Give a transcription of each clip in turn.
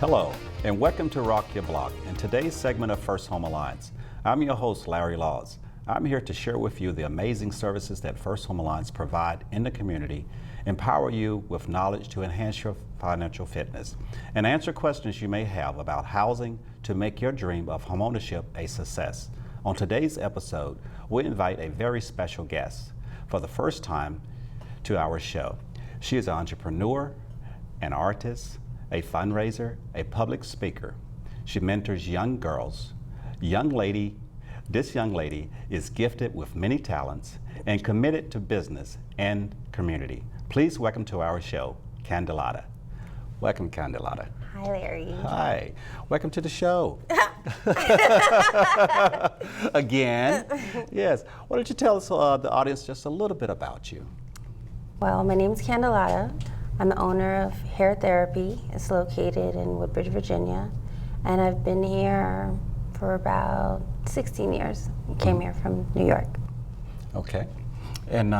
Hello, and welcome to Rock Your Block in today's segment of First Home Alliance. I'm your host, Larry Laws. I'm here to share with you the amazing services that First Home Alliance provide in the community, empower you with knowledge to enhance your financial fitness, and answer questions you may have about housing to make your dream of homeownership a success. On today's episode, we invite a very special guest for the first time to our show. She is an entrepreneur, an artist, a fundraiser, a public speaker. She mentors young girls. This young lady is gifted with many talents and committed to business and community. Please welcome to our show, Candalada. Welcome, Candalada. Hi, Larry. Hi. Welcome to the show. Again. Yes. Why don't you tell us, the audience, just a little bit about you? Well, my name's Candalada. I'm the owner of Hair Therapy. It's located in Woodbridge, Virginia. And I've been here for about 16 years. I came here from New York. Okay. And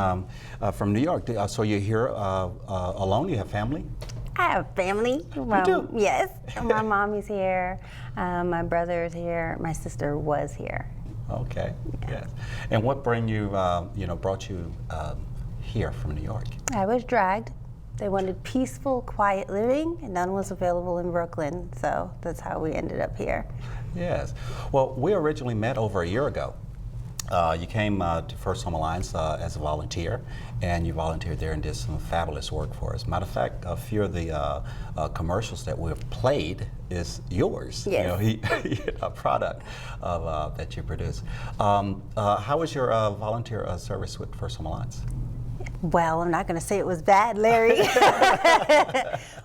from New York, so you're here alone? You have family? I have family. You do? Yes. My mom is here. My brother is here. My sister was here. Okay. Yes. And what brought you here from New York? I was dragged. They wanted peaceful, quiet living, and none was available in Brooklyn, so that's how we ended up here. Yes. Well, we originally met over a year ago. You came to First Home Alliance as a volunteer, and you volunteered there and did some fabulous work for us. Matter of fact, a few of the commercials that we've played is yours. Yes. You know, a product of, that you produce. How was your volunteer service with First Home Alliance? Well, I'm not going to say it was bad, Larry.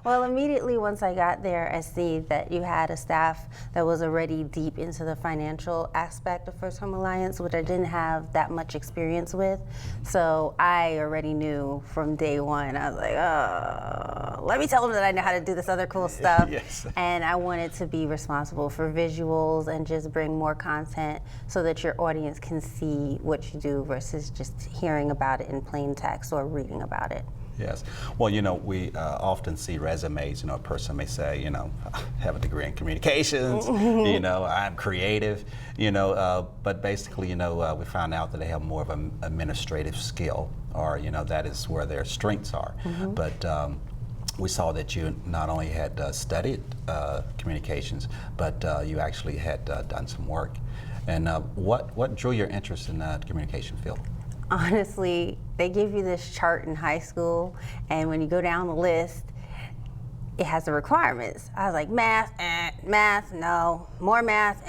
Well, immediately once I got there, I see that you had a staff that was already deep into the financial aspect of First Home Alliance, which I didn't have that much experience with. So I already knew from day one, I was like, oh, let me tell them that I know how to do this other cool stuff. Yes. And I wanted to be responsible for visuals and just bring more content so that your audience can see what you do versus just hearing about it in plain text or reading about it. Yes. Well, you know, we often see resumes. You know, a person may say, you know, I have a degree in communications, you know, I'm creative, you know, but basically, you know, we found out that they have more of an administrative skill, or, you know, that is where their strengths are. But we saw that you not only had studied communications, but you actually had done some work. And what drew your interest in the communication field? Honestly, they give you this chart in high school, and when you go down the list, it has the requirements. I was like, math, math, no, more math,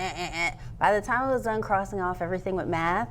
By the time I was done crossing off everything with math,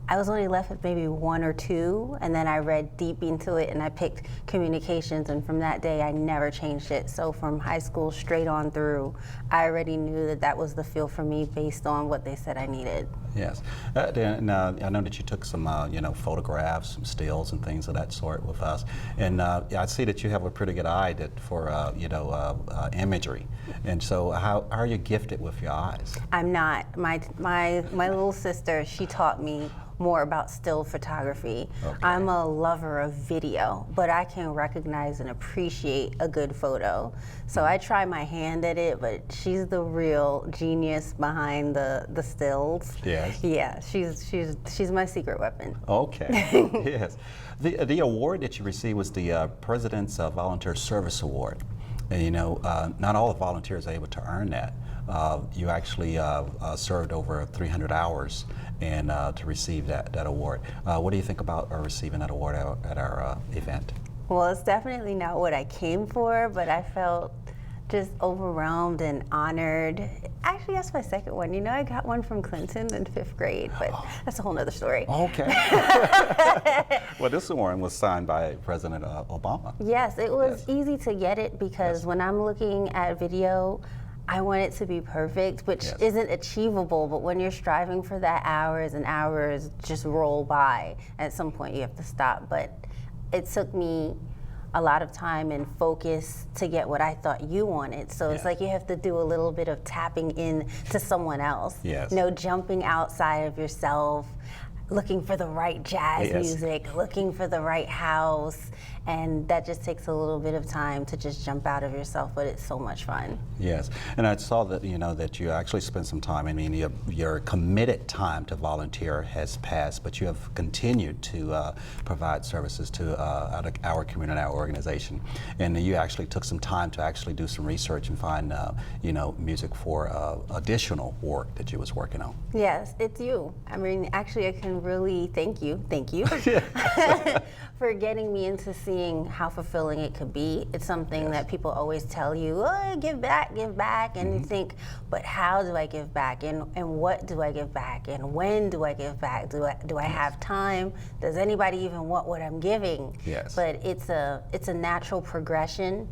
I was only left with maybe one or two, and then I read deep into it and I picked communications, and from that day I never changed it. So from high school straight on through, I already knew that that was the field for me based on what they said I needed. Yes. Now, I know that you took some you know, photographs, some stills and things of that sort with us, and I see that you have a pretty good eye for you know, imagery. And so how are you gifted with your eyes? I'm not. My little sister, she taught me more about still photography. Okay. I'm a lover of video, but I can recognize and appreciate a good photo. So I try my hand at it, but she's the real genius behind the stills. Yes. Yeah, she's my secret weapon. Okay. Yes. The award that you received was the President's Volunteer Service Award. And you know, not all the volunteers are able to earn that. You actually served over 300 hours and to receive that award. What do you think about receiving that award at our event? Well, it's definitely not what I came for, but I felt just overwhelmed and honored. Actually, that's my second one. You know, I got one from Clinton in 5th grade, but that's a whole nother story. Okay. Well, this one was signed by President Obama. Yes, it was easy to get it because when I'm looking at video, I want it to be perfect, which isn't achievable, but when you're striving for that, hours and hours just roll by. At some point you have to stop, but it took me a lot of time and focus to get what I thought you wanted. So it's like you have to do a little bit of tapping in to someone else. Yes. You know, jumping outside of yourself. looking for the right jazz Yes. music, looking for the right house, and that just takes a little bit of time to just jump out of yourself, but it's so much fun. Yes, and I saw that that you actually spent some time. I mean, your committed time to volunteer has passed, but you have continued to provide services to our community, our organization, and you actually took some time to actually do some research and find music for additional work that you was working on. Yes, it's you. I mean, actually, I can really thank you for getting me into seeing how fulfilling it could be. It's something that people always tell you, oh, give back, and you think, but how do I give back, and what do I give back, and when do I give back? Do I have time? Does anybody even want what I'm giving? Yes. But it's a natural progression.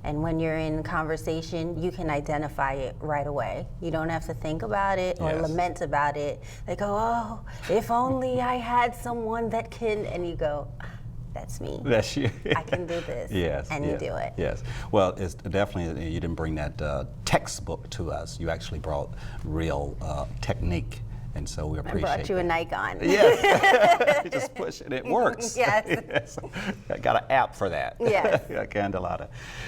And when you're in conversation, you can identify it right away. You don't have to think about it or lament about it. They go, oh, if only I had someone that can, and you go, that's me. That's you. I can do this. Yes. And you do it. Yes. Well, it's definitely, you didn't bring that textbook to us. You actually brought real technique. And so we appreciate I brought you a Nikon. Yes. You just push it, it works. Yes. Yes. I got an app for that. Yes. Candalada.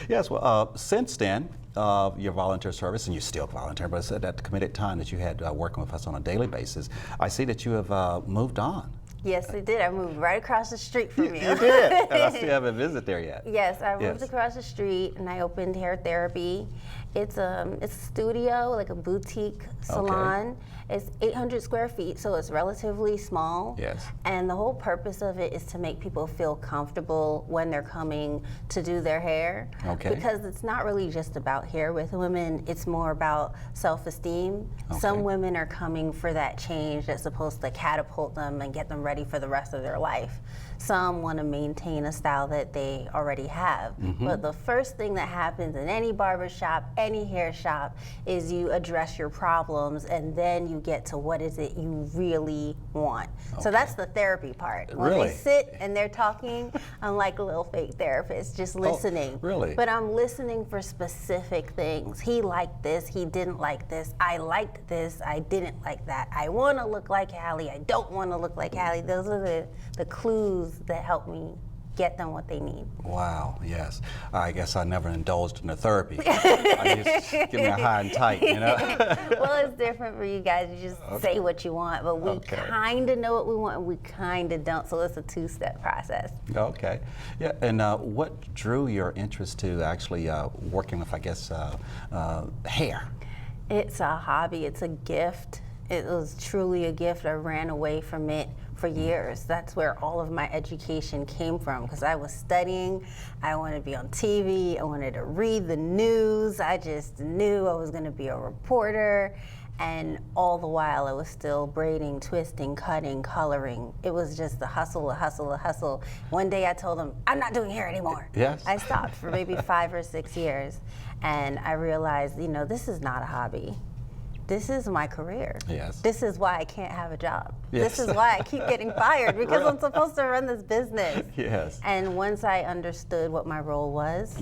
Yes, well, since then, your volunteer service, and you still volunteer, but at that committed time that you had working with us on a daily basis, I see that you have moved on. Yes, I did. I moved right across the street from you. You did, and I still haven't visited there yet. Yes, I moved across the street and I opened hair therapy. It's a studio, like a boutique salon. Okay. It's 800 square feet, so it's relatively small. Yes. And the whole purpose of it is to make people feel comfortable when they're coming to do their hair. Okay. Because it's not really just about hair with women, it's more about self-esteem. Okay. Some women are coming for that change that's supposed to catapult them and get them ready for the rest of their life. Some want to maintain a style that they already have. But the first thing that happens in any barber shop, any hair shop, is you address your problems and then you get to what is it you really want. Okay. So that's the therapy part. When Really? they sit and they're talking, I'm like a little fake therapist, just listening. Really? But I'm listening for specific things. He liked this, he didn't like this, I liked this, I didn't like that. I want to look like Hallie, I don't want to look like Hallie. Those are the clues that help me get them what they need. Wow, yes. I guess I never indulged in the therapy. I just give me a high and tight, you know? Well, it's different for you guys. You just say what you want, but we kind of know what we want and we kind of don't, so it's a two-step process. Okay. Yeah, and what drew your interest to actually working with, I guess, hair? It's a hobby, it's a gift. It was truly a gift. I ran away from it for years. That's where all of my education came from, because I was studying, I wanted to be on TV, I wanted to read the news, I just knew I was going to be a reporter, and all the while I was still braiding, twisting, cutting, coloring. It was just a hustle, a hustle, a hustle. One day I told them, I'm not doing hair anymore. Yes. I stopped for maybe 5 or 6 years, and I realized, this is not a hobby. This is my career. Yes. This is why I can't have a job. Yes. This is why I keep getting fired, because I'm supposed to run this business. Yes. And once I understood what my role was,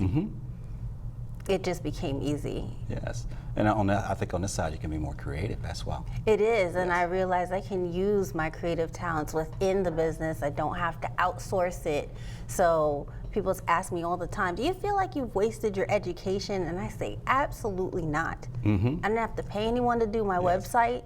it just became easy. Yes. And I think on this side you can be more creative as well. It is, and I realized I can use my creative talents within the business. I don't have to outsource it. So people ask me all the time, do you feel like you've wasted your education? And I say, absolutely not. I don't have to pay anyone to do my website.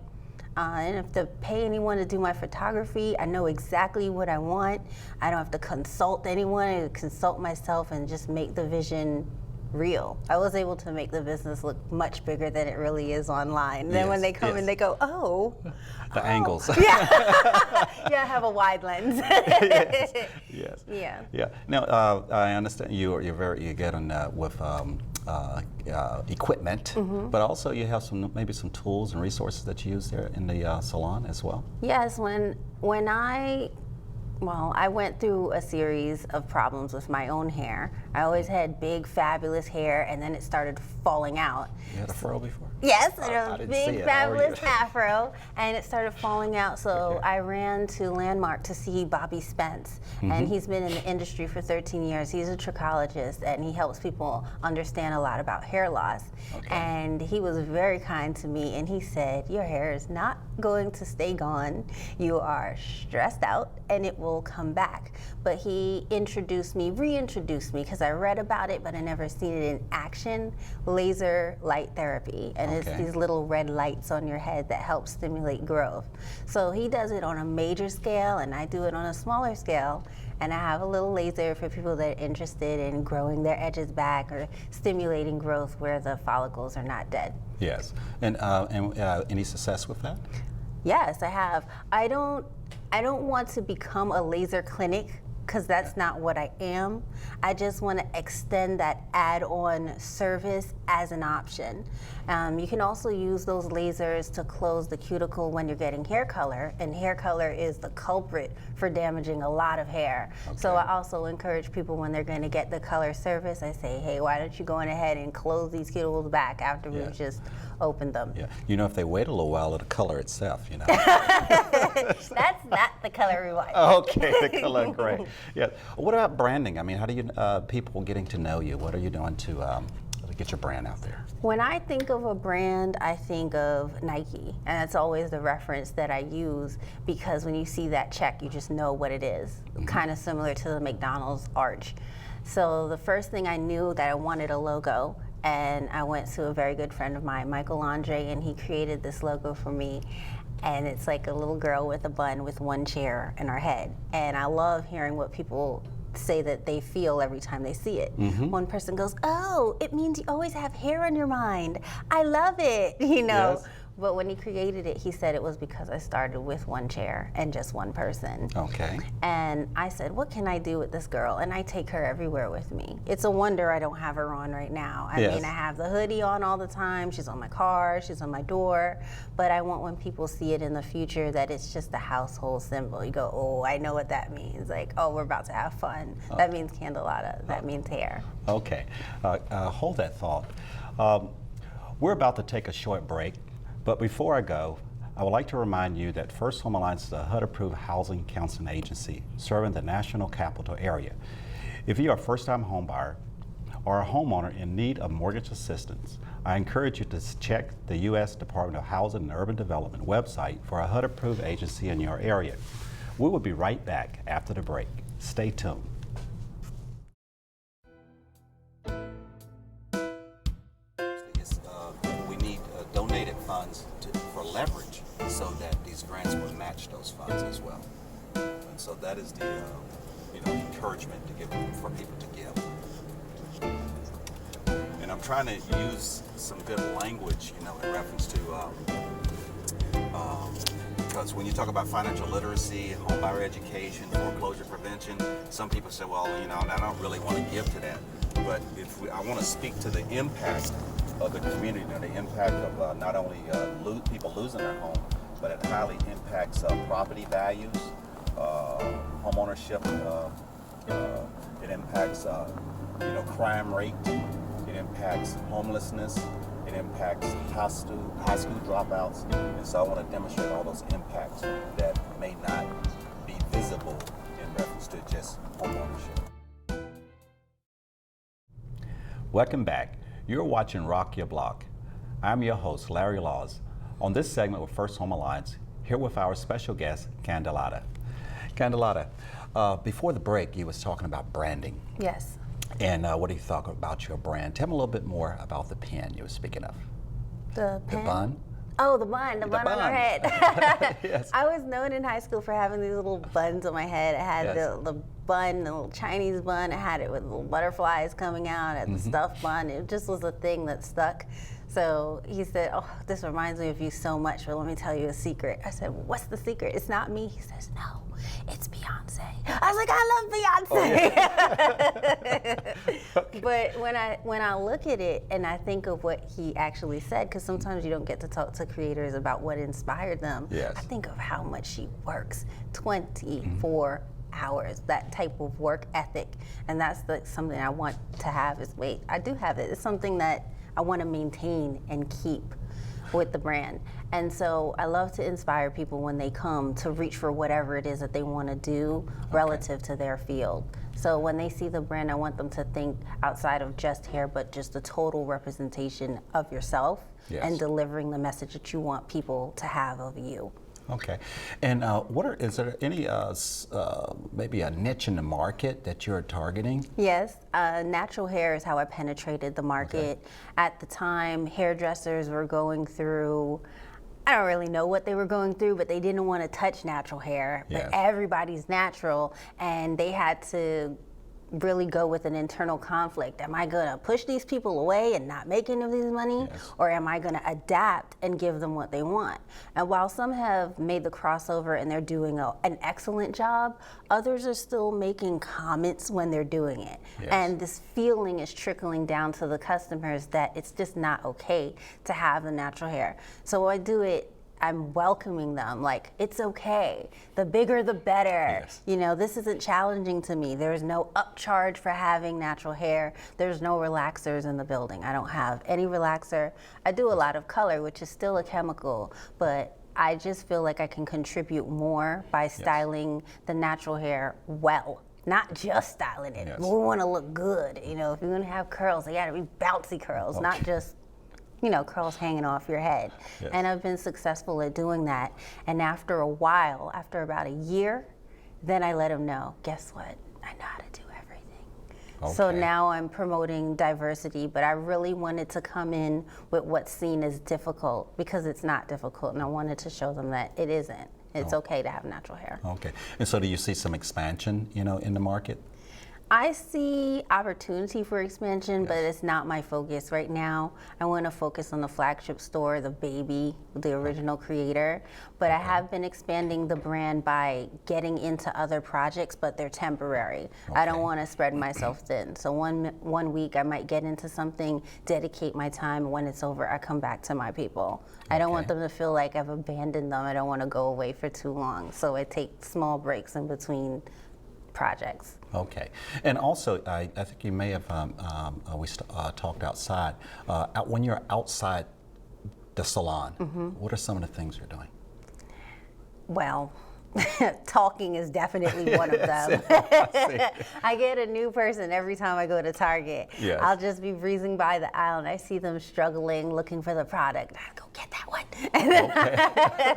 I don't have to pay anyone to do my photography. I know exactly what I want. I don't have to consult anyone. I consult myself and just make the vision real. I was able to make the business look much bigger than it really is online. Then when they come in, they go, oh. The angles. Yeah. Yeah, I have a wide lens. Yes. Yes. Yeah. Yeah. Now, I understand you're good on with equipment, but also you have maybe some tools and resources that you use there in the salon as well. Yes, when I went through a series of problems with my own hair. I always had big, fabulous hair, and then it started falling out. You had a fro before? Yes, I it was didn't big, see it. fabulous afro, and it started falling out. So Okay. I ran to Landmark to see Bobby Spence, and he's been in the industry for 13 years. He's a trichologist, and he helps people understand a lot about hair loss. Okay. And he was very kind to me, and he said, your hair is not going to stay gone. You are stressed out and it will come back. But he reintroduced me, because I read about it, but I never seen it in action, laser light therapy. And it's these little red lights on your head that help stimulate growth. So he does it on a major scale and I do it on a smaller scale. And I have a little laser for people that are interested in growing their edges back or stimulating growth where the follicles are not dead. Yes. And any success with that? Yes, I have. I don't want to become a laser clinic, because that's not what I am. I just want to extend that add-on service as an option. You can also use those lasers to close the cuticle when you're getting hair color, and hair color is the culprit for damaging a lot of hair. So I also encourage people, when they're going to get the color service, I say, hey, why don't you go on ahead and close these cuticles back after we've just opened them. Yeah, you know, if they wait a little while, it'll color itself, you know. That's not the color we want. Okay, the color, great. Yeah. What about branding? I mean, how do you people getting to know you? What are you doing to get your brand out there? When I think of a brand, I think of Nike, and that's always the reference that I use, because when you see that check, you just know what it is. Kind of similar to the McDonald's arch. So the first thing I knew that I wanted a logo, and I went to a very good friend of mine, Michael Andre, and he created this logo for me. And it's like a little girl with a bun with one chair in her head. And I love hearing what people say that they feel every time they see it. One person goes, oh, it means you always have hair on your mind. I love it, you know. Yes. But when he created it, he said it was because I started with one chair and just one person. Okay. And I said, what can I do with this girl? And I take her everywhere with me. It's a wonder I don't have her on right now. I mean, I have the hoodie on all the time. She's on my car, she's on my door. But I want, when people see it in the future, that it's just a household symbol. You go, oh, I know what that means. Like, oh, we're about to have fun. That means Candalada. That means hair. Okay. Hold that thought. We're about to take a short break. But before I go, I would like to remind you that First Home Alliance is a HUD-approved housing counseling agency serving the National Capital Area. If you are a first-time home buyer or a homeowner in need of mortgage assistance, I encourage you to check the U.S. Department of Housing and Urban Development website for a HUD-approved agency in your area. We will be right back after the break. Stay tuned. We need donated funds for leverage so that these grants will match those funds as well. And so that is the encouragement to give for people to give. And I'm trying to use some good language, in reference to because when you talk about financial literacy, homebuyer education, foreclosure prevention, some people say, well, I don't really want to give to that. But I want to speak to the impact of the community, the impact of not only people losing their home, but it highly impacts property values, home ownership. It impacts crime rate. It impacts homelessness. It impacts high school dropouts. And so I want to demonstrate all those impacts that may not be visible in reference to just home ownership. Welcome back. You're watching Rock Your Block. I'm your host, Larry Laws. On this segment with First Home Alliance, here with our special guest, Candalada. Candalada, before the break, you was talking about branding. Yes. And what do you thought about your brand? Tell me a little bit more about the pen you were speaking of. The pen? The bun? Oh, the bun on our head. Yes. I was known in high school for having these little buns on my head. I had the bun, the little Chinese bun. I had it with little butterflies coming out. I had the stuffed bun. It just was a thing that stuck. So he said, oh, this reminds me of you so much, but let me tell you a secret. I said, well, what's the secret? It's not me. He says, no, it's Beyonce. I was like, I love Beyonce. Okay. But when I look at it and I think of what he actually said, because sometimes you don't get to talk to creators about what inspired them, yes. I think of how much she works 24 hours, that type of work ethic. And that's something I want to have I do have it. It's something that I want to maintain and keep. with the brand. And so I love to inspire people when they come to reach for whatever it is that they want to do relative to their field. So when they see the brand, I want them to think outside of just hair, but just the total representation of yourself and delivering the message that you want people to have of you. Okay, and is there any maybe a niche in the market that you're targeting? Yes, natural hair is how I penetrated the market. Okay. At the time, hairdressers were going through, I don't really know what they were going through, but they didn't want to touch natural hair. Yes. But everybody's natural, and they had to really go with an internal conflict. Am I gonna push these people away and not make any of these money? Yes. Or am I gonna adapt and give them what they want? And while some have made the crossover and they're doing an excellent job, others are still making comments when they're doing it. Yes. And this feeling is trickling down to the customers that it's just not okay to have the natural hair. So when I do it, I'm welcoming them, like, it's okay. The bigger, the better. Yes. You know, this isn't challenging to me. There's no upcharge for having natural hair. There's no relaxers in the building. I don't have any relaxer. I do a lot of color, which is still a chemical, but I just feel like I can contribute more by styling the natural hair well. Not just styling it. Yes. We want to look good. You know, if you're going to have curls, they got to be bouncy curls, not just, you know, curls hanging off your head. Yes. And I've been successful at doing that. And after a while, after about a year, then I let them know, guess what? I know how to do everything. So Okay. now I'm promoting diversity, but I really wanted to come in with what's seen as difficult because it's not difficult. And I wanted to show them that it isn't. It's okay to have natural hair. Okay, and so do you see some expansion, you know, in the market? I see opportunity for expansion, but it's not my focus right now. I want to focus on the flagship store, the baby, the original creator. But I have been expanding the brand by getting into other projects, but they're temporary. I don't want to spread myself thin. So one week I might get into something, dedicate my time, and when it's over, I come back to my people. I don't want them to feel like I've abandoned them. I don't want to go away for too long. So I take small breaks in between projects. Okay, and also I think you may have talked outside. When you're outside the salon, what are some of the things you're doing? Well, talking is definitely one of them. I get a new person every time I go to Target. Yes. I'll just be breezing by the aisle and I see them struggling, looking for the product. I go get that one.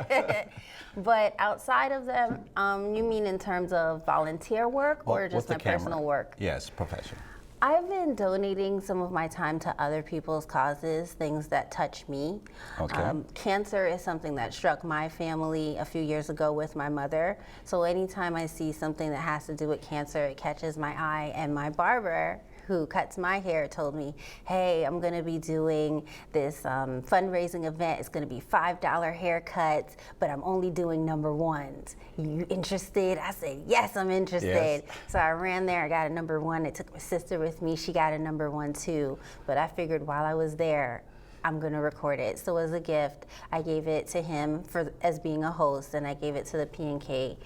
Okay. But outside of them, you mean in terms of volunteer work or just my personal work? Yes, professional. I've been donating some of my time to other people's causes, things that touch me. Okay. Cancer is something that struck my family a few years ago with my mother. So anytime I see something that has to do with cancer, it catches my eye. And my barber, who cuts my hair, told me, hey, I'm gonna be doing this fundraising event. It's gonna be $5 haircuts, but I'm only doing number ones. You interested? I said, yes, I'm interested. Yes. So I ran there, I got a number one. I took my sister with me, she got a number one too. But I figured while I was there, I'm gonna record it. So as a gift, I gave it to him as being a host, and I gave it to the P&K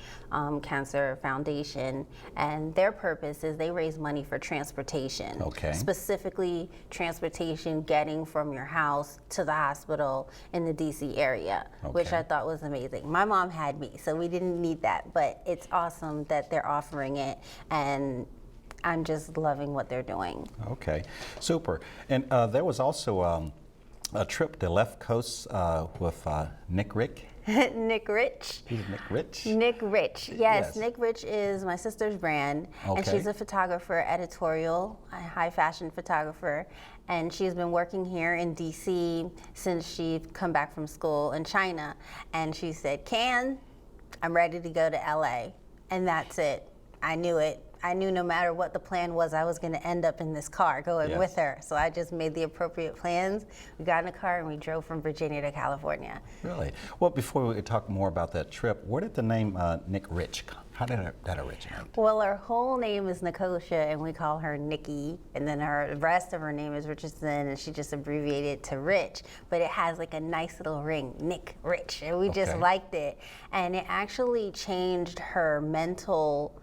Cancer Foundation. And their purpose is they raise money for transportation. Okay. Specifically, transportation getting from your house to the hospital in the DC area, which Okay. I thought was amazing. My mom had me, so we didn't need that, but it's awesome that they're offering it, and I'm just loving what they're doing. Okay, super. And there was also a trip to Left Coast with Nick Rick. Nick Rich. Who's Nick Rich? Nick Rich, yes. Yes. Nick Rich is my sister's brand, and Okay. she's a photographer, editorial, a high fashion photographer, and she's been working here in DC since she's come back from school in China, and she said, Can, I'm ready to go to LA, and that's it. I knew it. I knew no matter what the plan was, I was going to end up in this car going Yes. with her. So I just made the appropriate plans. We got in a car and we drove from Virginia to California. Really? Well, before we talk more about that trip, where did the name Nick Rich come? How did that originate? Well, her whole name is Nikosha, and we call her Nikki. And then the rest of her name is Richardson, and she just abbreviated it to Rich. But it has like a nice little ring, Nick Rich, and we just Okay. liked it. And it actually changed her mental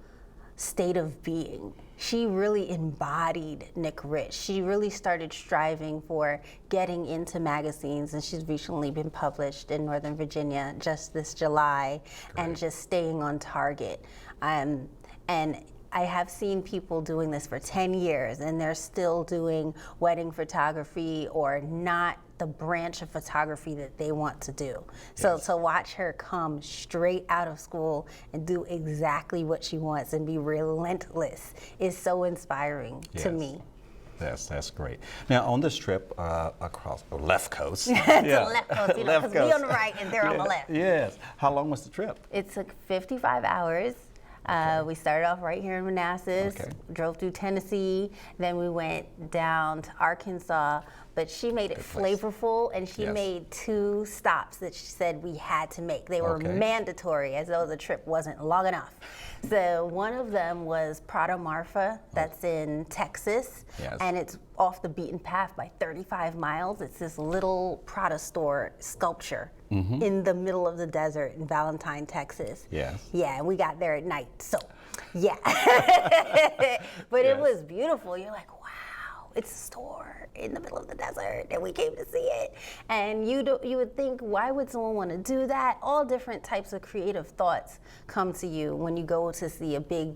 state of being. She really embodied Nick Rich. She really started striving for getting into magazines, and she's recently been published in Northern Virginia just this July. Great. And just staying on target. And I have seen people doing this for 10 years and they're still doing wedding photography or not the branch of photography that they want to do. So to watch her come straight out of school and do exactly what she wants and be relentless is so inspiring to me. That's great. Now, on this trip across the left coast. To the left coast, you know, because we on the right and they're on the left. Yes. How long was the trip? It took 55 hours. We started off right here in Manassas, drove through Tennessee, then we went down to Arkansas, but she made it flavorful, and she made 2 stops that she said we had to make. They were mandatory, as though the trip wasn't long enough. So one of them was Prada Marfa, that's in Texas, and it's off the beaten path by 35 miles. It's this little Prada store sculpture in the middle of the desert in Valentine, Texas. Yeah, and we got there at night, so but it was beautiful. You're like, wow, it's a store in the middle of the desert, and we came to see it. And you would think, why would someone want to do that? All different types of creative thoughts come to you when you go to see a big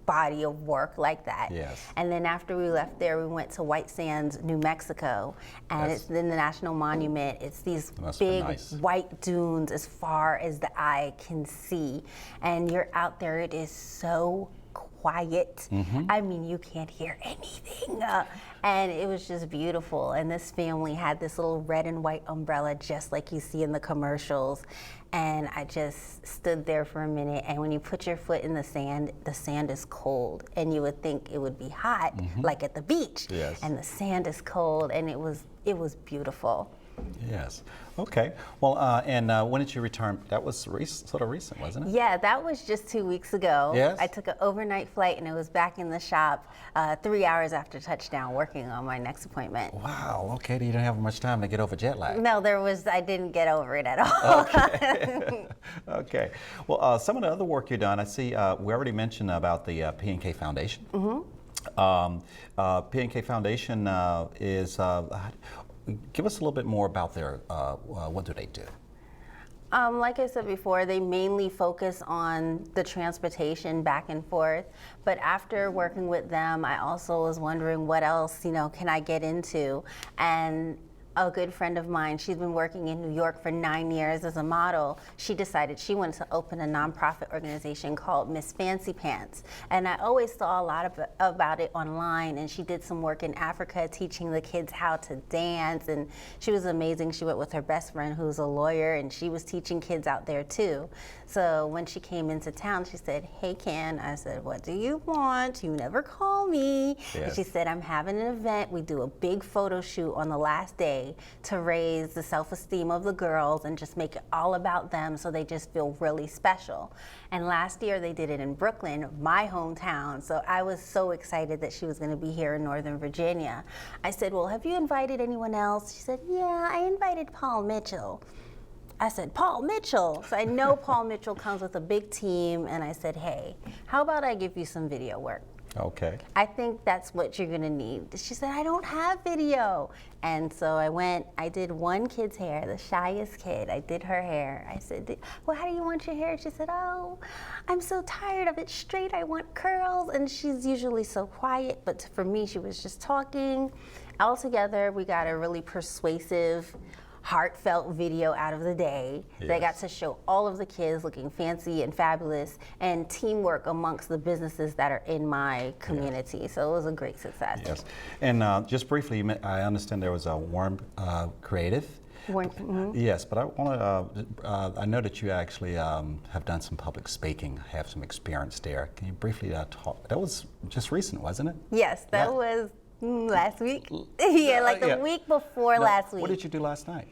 body of work like that. And then after we left there, we went to White Sands, New Mexico, and it's in the National Monument. It's these big white dunes as far as the eye can see. And you're out there, it is so quiet. I mean, you can't hear anything. And it was just beautiful. And this family had this little red and white umbrella, just like you see in the commercials. And I just stood there for a minute. And when you put your foot in the sand is cold. And you would think it would be hot, like at the beach. And the sand is cold, and it was beautiful. Yes. Okay. Well, and when did you return? That was sort of recent, wasn't it? Yeah, that was just 2 weeks ago. I took an overnight flight, and it was back in the shop 3 hours after touchdown, working on my next appointment. Wow. Okay. You didn't have much time to get over jet lag. No, I didn't get over it at all. Okay. Okay. Well, some of the other work you've done, I see. We already mentioned about the P&K Foundation. P&K Foundation is. Give us a little bit more about their, what do they do? Like I said before, they mainly focus on the transportation back and forth. But after working with them, I also was wondering what else, can I get into? And a good friend of mine, she's been working in New York for 9 years as a model. She decided she wanted to open a nonprofit organization called Miss Fancy Pants. And I always saw a lot about it online, and she did some work in Africa teaching the kids how to dance, and she was amazing. She went with her best friend who's a lawyer, and she was teaching kids out there too. So when she came into town, she said, "Hey, Ken." I said, "What do you want? You never call me." And she said, "I'm having an event. We do a big photo shoot on the last day to raise the self-esteem of the girls and just make it all about them so they just feel really special." And last year they did it in Brooklyn, my hometown. So I was so excited that she was going to be here in Northern Virginia. I said, "Well, have you invited anyone else?" She said, "Yeah, I invited Paul Mitchell." I said, "Paul Mitchell." So I know Paul Mitchell comes with a big team, and I said, "Hey, how about I give you some video work?" Okay. "I think that's what you're gonna need." She said, "I don't have video." And so I did one kid's hair, the shyest kid. I did her hair. I said, "Well, how do you want your hair?" She said, "Oh, I'm so tired of it straight. I want curls." And she's usually so quiet, but for me, she was just talking. Altogether, we got a really persuasive, heartfelt video out of the day. They got to show all of the kids looking fancy and fabulous, and teamwork amongst the businesses that are in my community. So it was a great success. Yes. And just briefly, I understand there was a Warm Creative. Yes, but I want to. I know that you actually have done some public speaking, have some experience there. Can you briefly talk? That was just recent, wasn't it? Yes, that was last week. The week before last week. What did you do last night?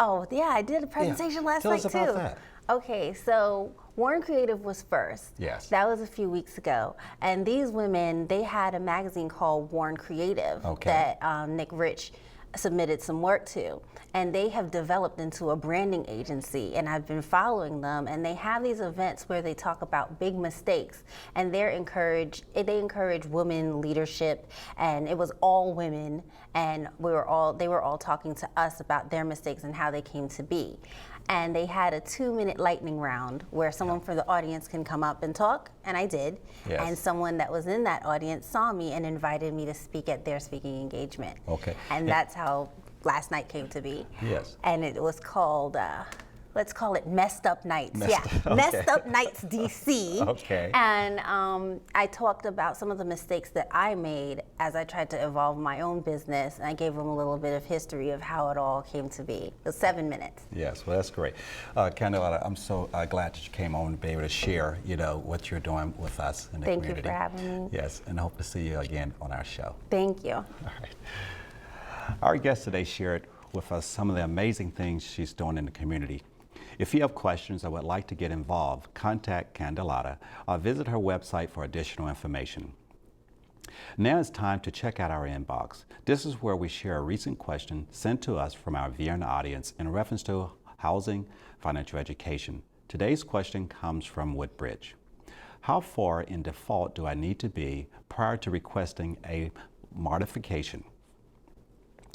Oh, yeah, I did a presentation last night too. Tell us about that. Okay, so Warren Creative was first. Yes. That was a few weeks ago. And these women, they had a magazine called Warren Creative that Nick Rich submitted some work to, and they have developed into a branding agency, and I've been following them, and they have these events where they talk about big mistakes, and they encourage women leadership, and it was all women, and they were all talking to us about their mistakes and how they came to be. And they had a 2-minute lightning round where someone from the audience can come up and talk, and I did. Yes. And someone that was in that audience saw me and invited me to speak at their speaking engagement. Okay. And that's how last night came to be. Yes. And it was called, let's call it Messed Up Nights. Okay. Messed Up Nights DC. Okay. And I talked about some of the mistakes that I made as I tried to evolve my own business. And I gave them a little bit of history of how it all came to be. It was 7 minutes. Yes, well, that's great. Candalada, I'm so glad that you came on to be able to share, what you're doing with us in the Thank community. you for having me. Yes, and I hope to see you again on our show. Thank you. All right. Our guest today shared with us some of the amazing things she's doing in the community. If you have questions or would like to get involved, contact Candalada or visit her website for additional information. Now it's time to check out our inbox. This is where we share a recent question sent to us from our viewing audience in reference to housing, financial education. Today's question comes from Woodbridge. How far in default do I need to be prior to requesting a modification?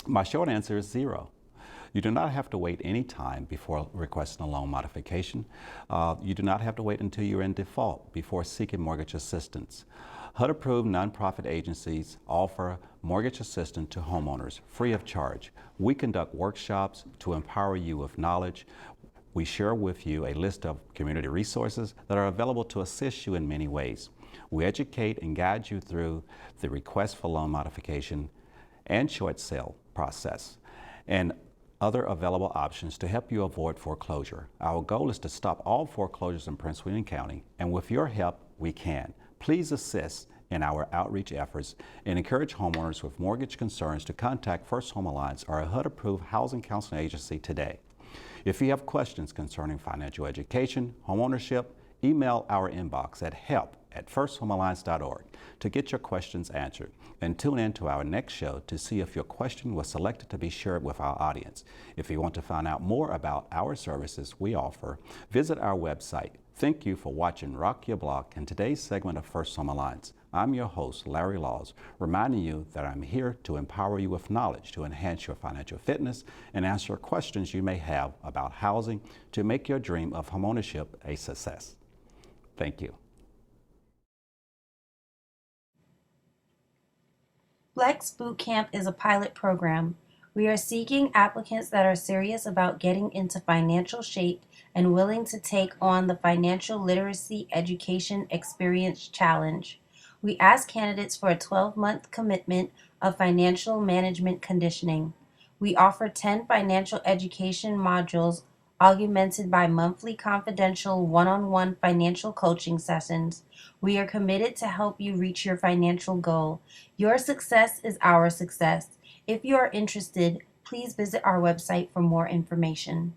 My short answer is 0. You do not have to wait any time before requesting a loan modification. You do not have to wait until you're in default before seeking mortgage assistance. HUD-approved nonprofit agencies offer mortgage assistance to homeowners free of charge. We conduct workshops to empower you with knowledge. We share with you a list of community resources that are available to assist you in many ways. We educate and guide you through the request for loan modification and short sale process and other available options to help you avoid foreclosure. Our goal is to stop all foreclosures in Prince William County, and with your help, we can. Please assist in our outreach efforts and encourage homeowners with mortgage concerns to contact First Home Alliance or a HUD-approved housing counseling agency today. If you have questions concerning financial education, homeownership, email our inbox at help@firsthomealliance.org to get your questions answered. And tune in to our next show to see if your question was selected to be shared with our audience. If you want to find out more about our services we offer, visit our website. Thank you for watching Rock Your Block in today's segment of First Home Alliance. I'm your host, Larry Laws, reminding you that I'm here to empower you with knowledge to enhance your financial fitness and answer questions you may have about housing to make your dream of homeownership a success. Thank you. Flex Boot Camp is a pilot program. We are seeking applicants that are serious about getting into financial shape and willing to take on the Financial Literacy Education Experience Challenge. We ask candidates for a 12-month commitment of financial management conditioning. We offer 10 financial education modules augmented by monthly confidential one-on-one financial coaching sessions. We are committed to help you reach your financial goal. Your success is our success. If you are interested, please visit our website for more information.